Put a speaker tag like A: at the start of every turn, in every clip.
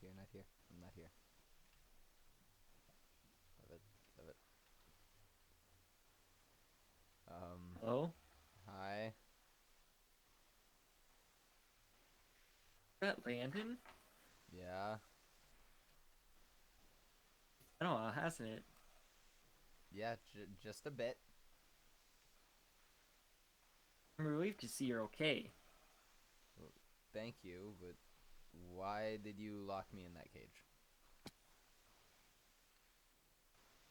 A: here, not here. I'm not here. Love it, love it.
B: Hello?
A: Hi.
B: That Landon?
A: Yeah.
B: I don't know, hasn't it?
A: Yeah, just a bit.
B: I'm relieved to see you're okay.
A: Well, thank you, but why did you lock me in that cage?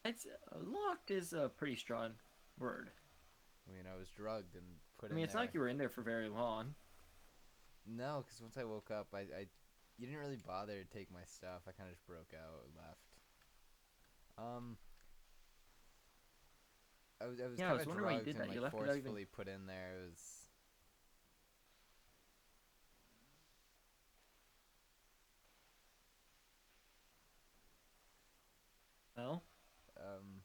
B: It's locked is a pretty strong word.
A: I mean, I was drugged and put
B: I mean,
A: in
B: it's not like
A: there.
B: you were in there for very long.
A: No, because once I woke up, you didn't really bother to take my stuff. I kind of just broke out and left. Um, I was
B: Yeah, I
A: kind
B: was
A: of
B: wondering why you
A: drugged
B: did
A: and
B: that. You
A: like
B: left without even.
A: forcefully put in there. It was
B: Well,
A: um,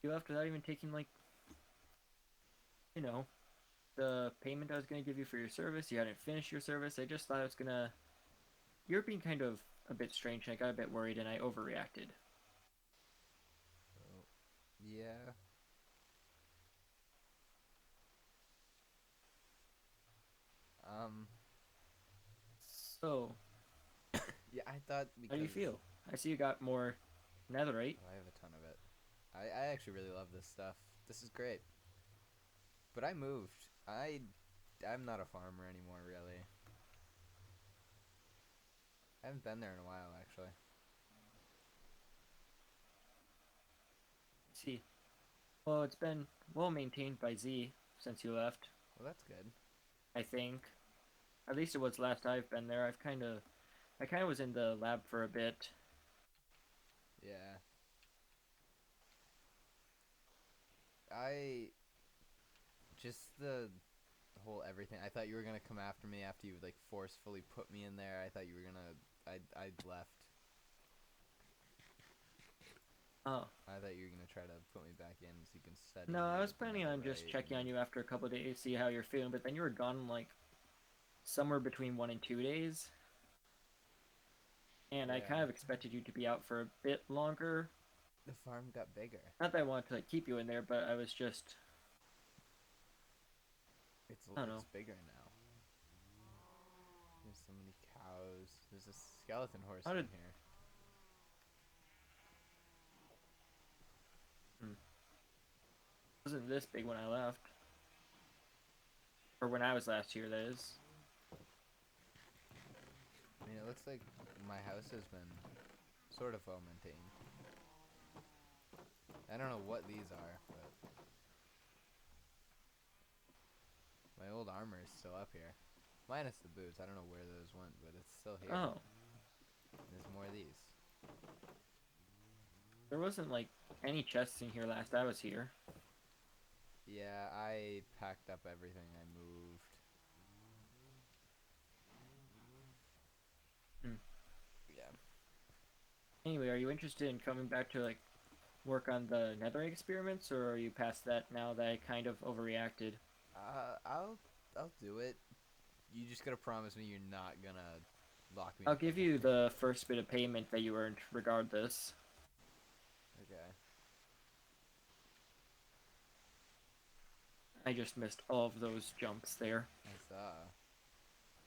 B: you left without even taking, like, you know, the payment I was going to give you for your service. You hadn't finished your service. I just thought I was going to. You're being kind of a bit strange. I got a bit worried and I overreacted.
A: oh, yeah. Um,
B: So,
A: yeah. I thought
B: how do you
A: because
B: feel? I see you got more netherite.
A: I have a ton of it. I actually really love this stuff. This is great. But I moved. I'm not a farmer anymore, really. I haven't been there in a while, actually.
B: See, well, it's been well maintained by Z since you left,
A: Well, that's good.
B: I think. At least it was last I've been there. I kind of was in the lab for a bit.
A: Yeah. I just the whole everything. I thought you were gonna come after me after you like forcefully put me in there. I thought you were gonna. I'd left.
B: Oh.
A: I thought you were gonna try to put me back in so you can
B: No, I
A: study
B: was
A: the
B: planning on just
A: netherite
B: checking on
A: and.
B: you after a couple of days, see how you're feeling, but then you were gone like somewhere between 1 and 2 days. And I kind
A: Yeah.
B: of expected you to be out for a bit longer.
A: The farm got bigger.
B: Not that I wanted to like, keep you in there, but I was just I don't
A: It's
B: know.
A: bigger now. There's so many cows. There's a skeleton horse
B: How
A: in
B: did
A: here.
B: hmm, wasn't this big when I left. Or when I was last here, that is.
A: I mean, it looks like my house has been sort of well maintained. I don't know what these are, but my old armor is still up here. Minus the boots. I don't know where those went, but it's still here.
B: Oh.
A: There's more of these.
B: There wasn't like any chests in here last I was here.
A: Yeah, I packed up everything I moved.
B: Hmm.
A: Yeah.
B: Anyway, are you interested in coming back to like work on the netherite experiments, or are you past that now that I kind of overreacted?
A: Uh, I'll I'll do it. You just gotta promise me you're not gonna lock me
B: I'll
A: up
B: give you
A: again.
B: the first bit of payment that you earned regardless.
A: Okay.
B: I just missed all of those jumps there.
A: I saw.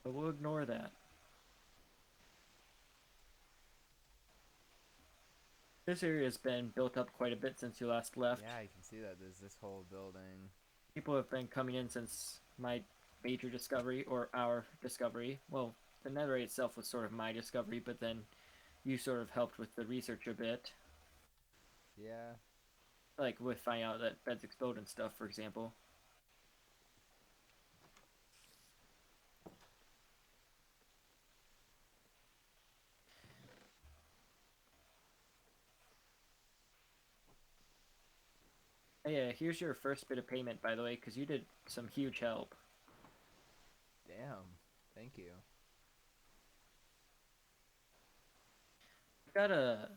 B: But we'll ignore that. This area has been built up quite a bit since you last left.
A: Yeah, I can see that. There's this whole building.
B: People have been coming in since my major discovery, or our discovery. Well, the netherite itself was sort of my discovery, but then you sort of helped with the research a bit.
A: Yeah.
B: Like with finding out that beds explode and stuff, for example. Hey, yeah, here's your first bit of payment, by the way, because you did some huge help.
A: Damn. Thank you.
B: I got a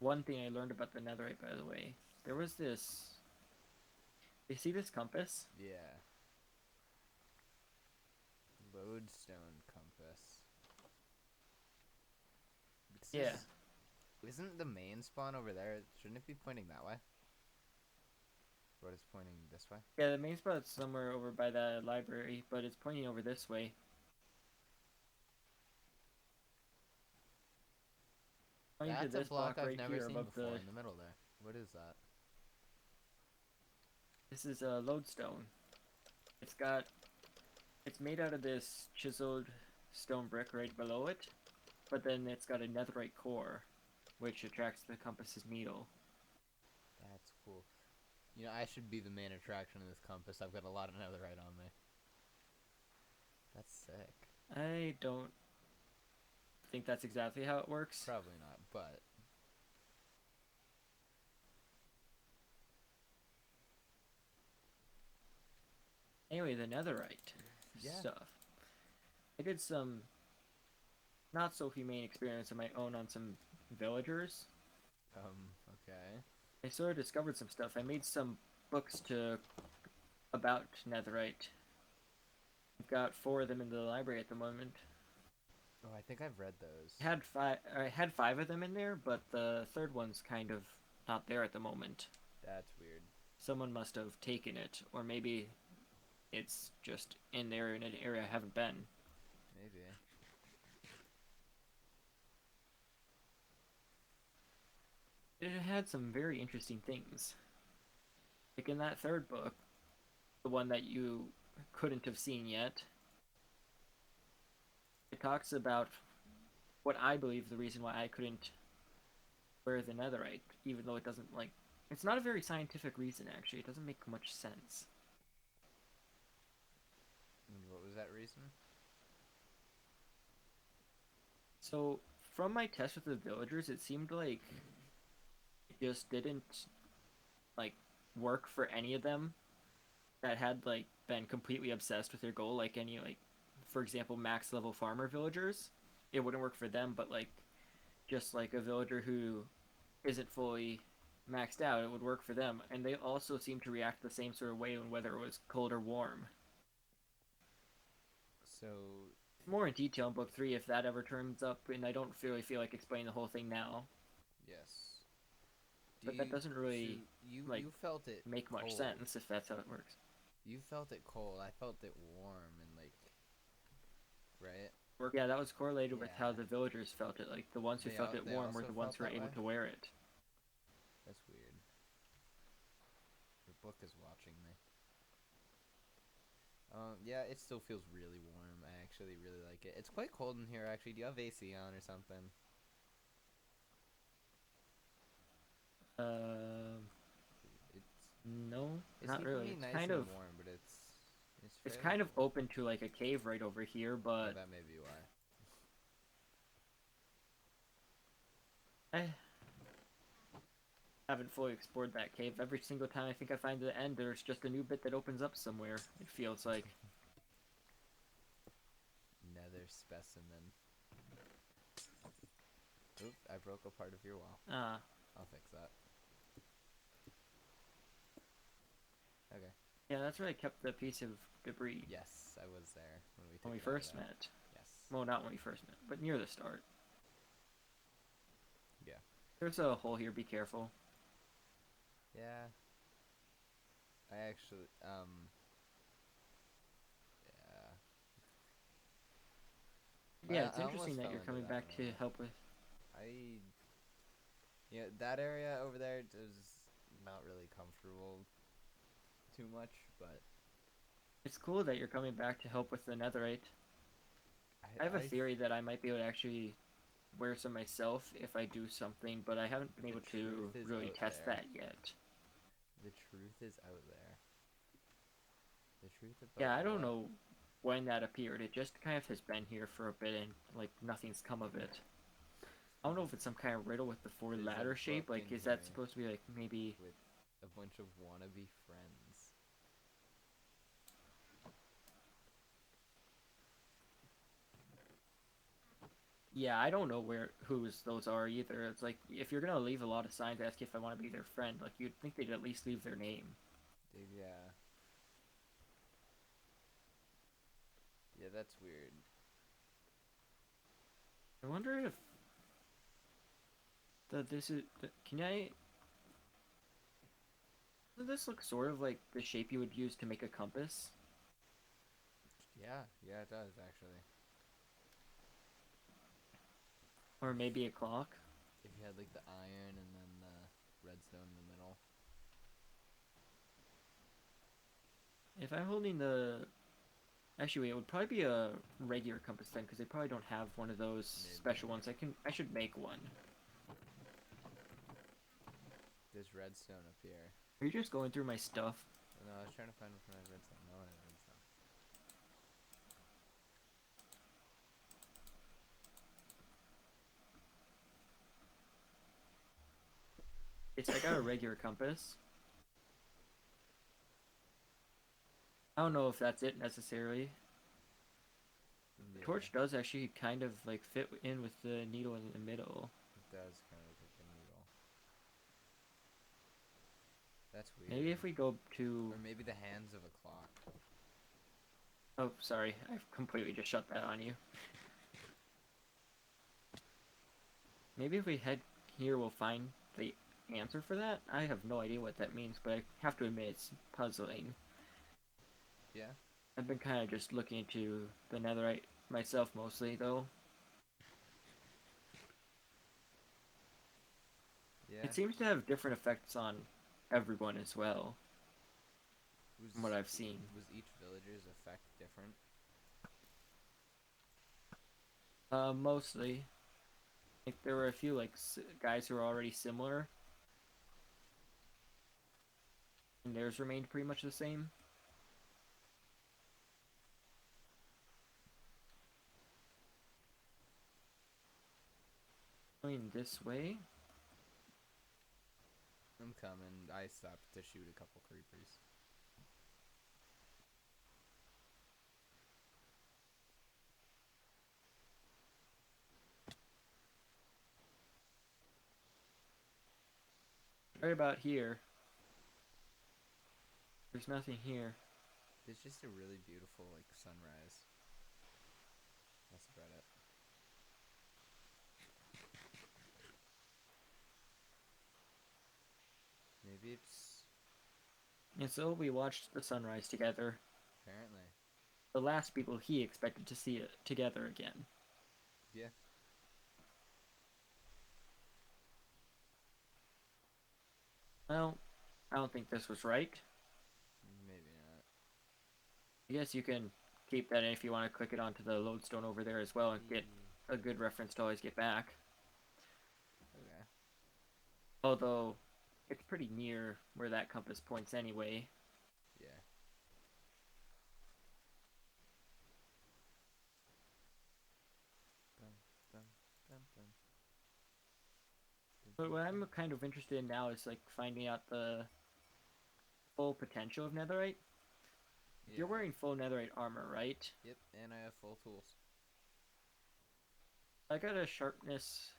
B: one thing I learned about the netherite, by the way. There was this. You see this compass?
A: Yeah. Lodestone compass. This
B: Yeah.
A: is... Isn't the main spawn over there? Shouldn't it be pointing that way? But it's pointing this way?
B: Yeah, the main spot's somewhere over by the library, but it's pointing over this way. Pointing to
A: That's a
B: this
A: block
B: block
A: I've
B: right
A: never
B: here
A: seen
B: above
A: before
B: the...
A: in the middle there. What is that?
B: This is a lodestone. It's got... It's made out of this chiseled stone brick right below it, but then it's got a netherite core, which attracts the compass's needle.
A: That's cool. You know, I should be the main attraction of this compass. I've got a lot of netherite on me. That's sick.
B: I don't think that's exactly how it works.
A: Probably not, but...
B: Anyway, the netherite
A: Yeah.
B: stuff. I did some not so humane experiments of my own on some villagers.
A: Okay.
B: I sort of discovered some stuff. I made some books about netherite. I've got 4 of them in the library at the moment.
A: Oh, I think I've read those.
B: I had 5 of them in there, but the third one's kind of not there at the moment.
A: That's weird.
B: Someone must have taken it, or maybe it's just in there in an area I haven't been.
A: Maybe.
B: It had some very interesting things. Like in that third book, the one that you couldn't have seen yet, it talks about what I believe the reason why I couldn't wear the netherite, even though it doesn't, like, it's not a very scientific reason, actually. It doesn't make much sense.
A: And what was that reason?
B: So, from my test with the villagers, it seemed like it just didn't, like, work for any of them that had, like, been completely obsessed with their goal, like any, like, for example, max level farmer villagers. It wouldn't work for them, but, like, just like a villager who isn't fully maxed out, it would work for them. And they also seem to react the same sort of way when whether it was cold or warm.
A: So...
B: More in detail in book 3 if that ever turns up, and I don't really feel like explaining the whole thing now.
A: Yes.
B: But that doesn't really,
A: so you,
B: like,
A: you felt it
B: make much
A: cold.
B: sense if that's how it works.
A: You felt it cold. I felt it warm and, like... Right?
B: Yeah, that was correlated with how
A: Yeah.
B: the villagers felt it. Like, the ones who felt it
A: They
B: warm were
A: also
B: the ones
A: felt
B: who were
A: that
B: able
A: way?
B: to wear it.
A: That's weird. Your book is watching me. Yeah, it still feels really warm. I actually really like it. It's quite cold in here, actually. Do you have AC on or something? It's
B: No,
A: it's
B: not
A: keeping
B: really.
A: me
B: It's
A: nice
B: kind
A: and
B: of
A: warm, but it's
B: it's
A: fairly
B: kind of
A: cold.
B: open to like a cave right over here,
A: Oh,
B: but
A: that may be why.
B: I haven't fully explored that cave. Every single time I think I find the end, there's just a new bit that opens up somewhere. It feels like.
A: Nether specimen. Oop, I broke a part of your wall.
B: Ah,
A: I'll fix that. Okay.
B: yeah, that's where I kept the piece of debris
A: Yes, I was there when we took
B: when we
A: it out of
B: first
A: there.
B: met.
A: Yes.
B: Well, not when we first met, but near the start.
A: Yeah.
B: There's a hole here. Be careful.
A: Yeah. I actually, yeah.
B: Yeah, it's
A: I almost
B: interesting that
A: fell
B: you're
A: into
B: coming
A: that
B: back
A: one
B: to
A: already.
B: help with.
A: Yeah, that area over there is not really comfortable too much, but
B: It's cool that you're coming back to help with the netherite. I have a theory that I might be able to actually wear some myself if I do something, but I haven't been
A: the
B: able to
A: truth is
B: really
A: out
B: test
A: there.
B: that yet.
A: The truth is out there. The truth about
B: Yeah, I don't
A: what?
B: know when that appeared. It just kind of has been here for a bit and like nothing's come of it. I don't know if it's some kind of riddle with the 4
A: There's a
B: ladder shape.
A: book
B: Like,
A: in
B: is that
A: here
B: supposed to be like maybe?
A: with a bunch of wannabe friends.
B: Yeah, I don't know whose those are either. It's like if you're gonna leave a lot of signs asking if I want to be their friend, like you'd think they'd at least leave their name.
A: Yeah. Yeah, that's weird.
B: I wonder if this is. Can I? Does this look sort of like the shape you would use to make a compass,
A: Yeah, yeah, it does actually.
B: or maybe a clock?
A: If you had like the iron and then the redstone in the middle.
B: If I'm holding the, actually, wait, it would probably be a regular compass then, because they probably don't have one of those
A: Maybe.
B: special ones. I should make one.
A: There's redstone up here.
B: Are you just going through my stuff?
A: No, I was trying to find if I had redstone. No, I have redstone.
B: It's I got a regular compass. I don't know if that's it necessarily. The
A: Yeah,
B: torch does actually kind of like fit in with the needle in the middle.
A: it does kind of look like a needle. That's
B: Maybe
A: weird.
B: if we go to,
A: Or maybe the hands of a clock.
B: oh, sorry, I completely just shut that on you. Maybe if we head here, we'll find the answer for that. I have no idea what that means, but I have to admit it's puzzling.
A: Yeah?
B: I've been kind of just looking into the netherite myself mostly, though.
A: Yeah?
B: It seems to have different effects on everyone as well, from what
A: Was
B: I've seen.
A: was each villager's effect different?
B: Mostly. Like, there were a few, like, guys who were already similar, and theirs remained pretty much the same. Going this way.
A: I'm coming. I stopped to shoot a couple creepers.
B: Right about here. There's nothing here.
A: It's just a really beautiful like sunrise. That's about it. Maybe it's
B: And so we watched the sunrise together.
A: apparently.
B: The last people he expected to see it together again.
A: Yeah.
B: Well, I don't think this was right.
A: Maybe not.
B: I guess you can keep that in if you want to click it onto the lodestone over there as well and get a good reference to always get back.
A: Okay.
B: Although, it's pretty near where that compass points anyway.
A: Yeah. Dun, dun, dun, dun. Dun,
B: But
A: dun,
B: what
A: dun.
B: I'm kind of interested in now is like finding out the full potential of netherite. You're
A: Yeah.
B: wearing full netherite armor, right?
A: Yep. And I have full tools.
B: I got a sharpness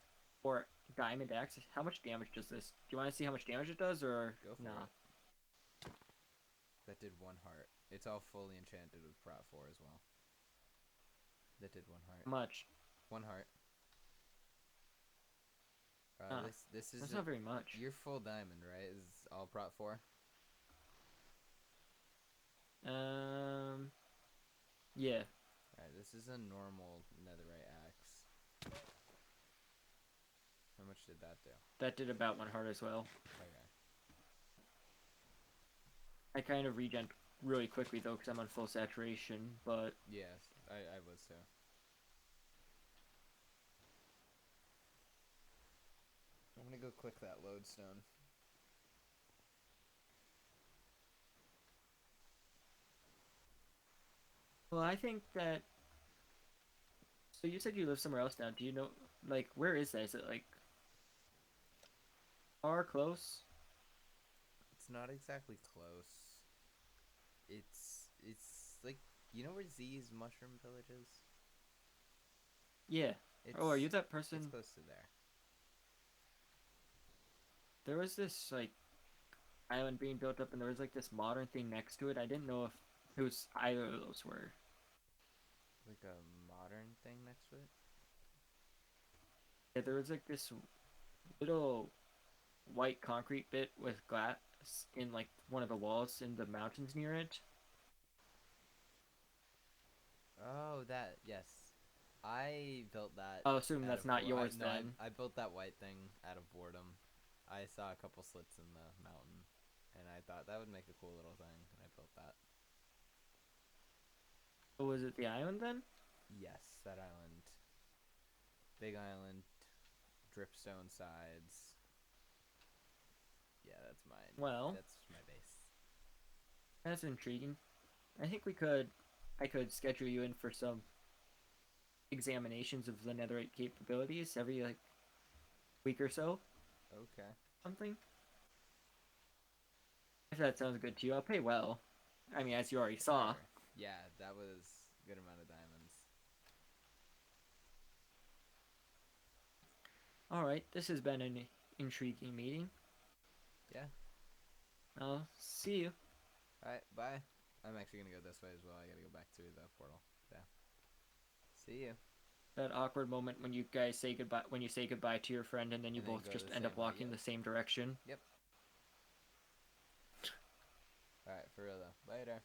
B: or diamond axe. How much damage does this? Do you want to see how much damage it does, or
A: Go for
B: nah?
A: it. That did 1 heart. It's all fully enchanted with Prot 4 as well. That did 1 heart.
B: How much?
A: 1 heart.
B: Huh.
A: This is
B: That's
A: a,
B: not very much.
A: you're full diamond, right? Is all Prot 4?
B: Yeah.
A: Alright, this is a normal netherite axe. How much did that do?
B: That did about 1 heart as well.
A: Okay.
B: I kind of regen really quickly though because I'm on full saturation, but
A: Yes, I was too. I'm gonna go click that lodestone.
B: well, I think that. So you said you live somewhere else now. Do you know, like, where is that? Is it like far, close?
A: It's not exactly close. It's like, you know where Z's mushroom village is?
B: Yeah.
A: It's
B: Oh, are you that
A: it's
B: person?
A: close to there.
B: There was this like island being built up, and there was like this modern thing next to it. I didn't know if whose either of those were.
A: Like a modern thing next to it.
B: Yeah, there was like this little white concrete bit with glass in like one of the walls in the mountains near it.
A: Oh, that yes. I built that
B: I'll assume
A: out
B: that's
A: of
B: not
A: boredom.
B: yours
A: No,
B: then.
A: I built that white thing out of boredom. I saw a couple slits in the mountain, and I thought that would make a cool little thing, and I built that.
B: Or was it the island then?
A: Yes, that island, big island, dripstone sides. Yeah, that's mine.
B: Well,
A: That's my base.
B: that's intriguing. I think I could schedule you in for some examinations of the netherite capabilities every like week or so,
A: Okay.
B: something. If that sounds good to you, I'll pay well. I mean, as you already saw.
A: Sure. Yeah, that was a good amount of diamonds.
B: All right, this has been an intriguing meeting.
A: Yeah.
B: I'll see you.
A: All right. Bye. I'm actually gonna go this way as well. I gotta go back through the portal. Yeah. See you.
B: That awkward moment when you guys say goodbye, when you say goodbye to your friend, and then you
A: And then
B: both
A: go
B: just
A: the
B: end
A: same
B: up
A: way.
B: walking
A: Yep.
B: the same direction.
A: Yep. All right. For real though. Later.